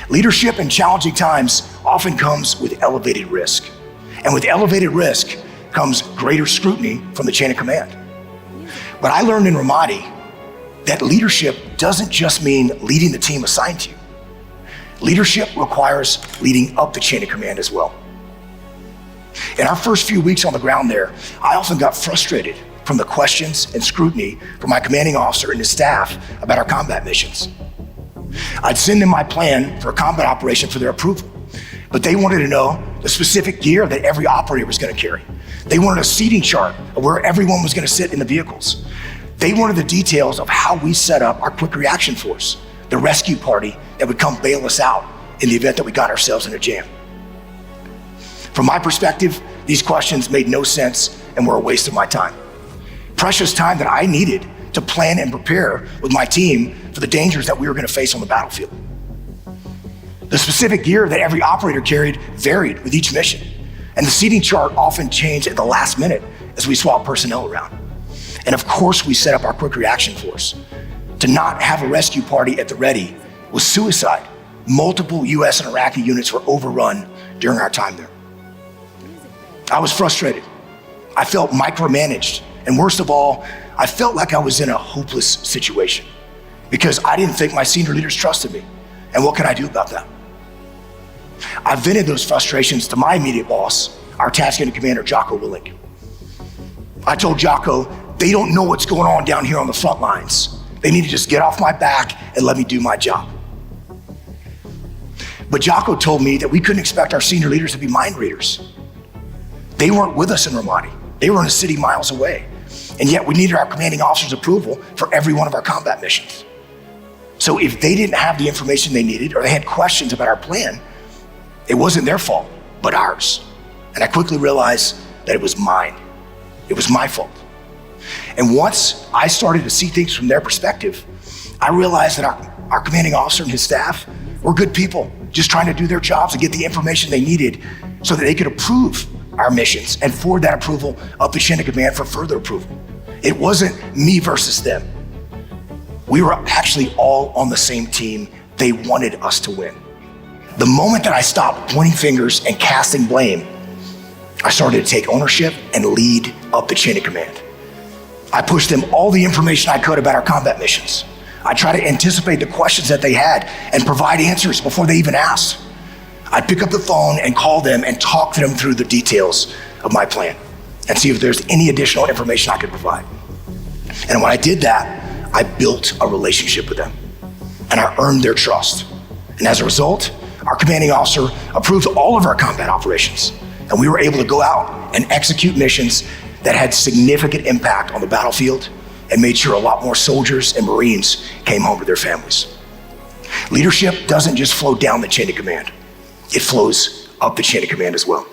Leadership in challenging times often comes with elevated risk. And with elevated risk comes greater scrutiny from the chain of command. But I learned in Ramadi that leadership doesn't just mean leading the team assigned to you. Leadership requires leading up the chain of command as well. In our first few weeks on the ground there, I often got frustrated from the questions and scrutiny from my commanding officer and his staff about our combat missions. I'd send them my plan for a combat operation for their approval, but they wanted to know the specific gear that every operator was going to carry. They wanted a seating chart of where everyone was going to sit in the vehicles. They wanted the details of how we set up our quick reaction force, the rescue party that would come bail us out in the event that we got ourselves in a jam. From my perspective, these questions made no sense and were a waste of my time. Precious time that I needed to plan and prepare with my team for the dangers that we were going to face on the battlefield. The specific gear that every operator carried varied with each mission, and the seating chart often changed at the last minute as we swapped personnel around. And of course, we set up our quick reaction force. To not have a rescue party at the ready was suicide. Multiple US and Iraqi units were overrun during our time there. I was frustrated. I felt micromanaged. And worst of all, I felt like I was in a hopeless situation because I didn't think my senior leaders trusted me. And what could I do about that? I vented those frustrations to my immediate boss, our task unit commander, Jocko Willink. I told Jocko, they don't know what's going on down here on the front lines. They need to just get off my back and let me do my job. But Jocko told me that we couldn't expect our senior leaders to be mind readers. They weren't with us in Ramadi. They were in a city miles away. And yet we needed our commanding officer's approval for every one of our combat missions. So if they didn't have the information they needed or they had questions about our plan, it wasn't their fault, but ours. And I quickly realized that it was mine. It was my fault. And once I started to see things from their perspective, I realized that our commanding officer and his staff were good people, just trying to do their jobs and get the information they needed so that they could approve our missions and forward that approval up the chain of command for further approval. It wasn't me versus them. We were actually all on the same team. They wanted us to win. The moment that I stopped pointing fingers and casting blame, I started to take ownership and lead up the chain of command. I pushed them all the information I could about our combat missions. I tried to anticipate the questions that they had and provide answers before they even asked. I'd pick up the phone and call them and talk to them through the details of my plan and see if there's any additional information I could provide. And when I did that, I built a relationship with them and I earned their trust. And as a result, our commanding officer approved all of our combat operations, and we were able to go out and execute missions that had significant impact on the battlefield and made sure a lot more soldiers and Marines came home to their families. Leadership doesn't just flow down the chain of command. It flows up the chain of command as well.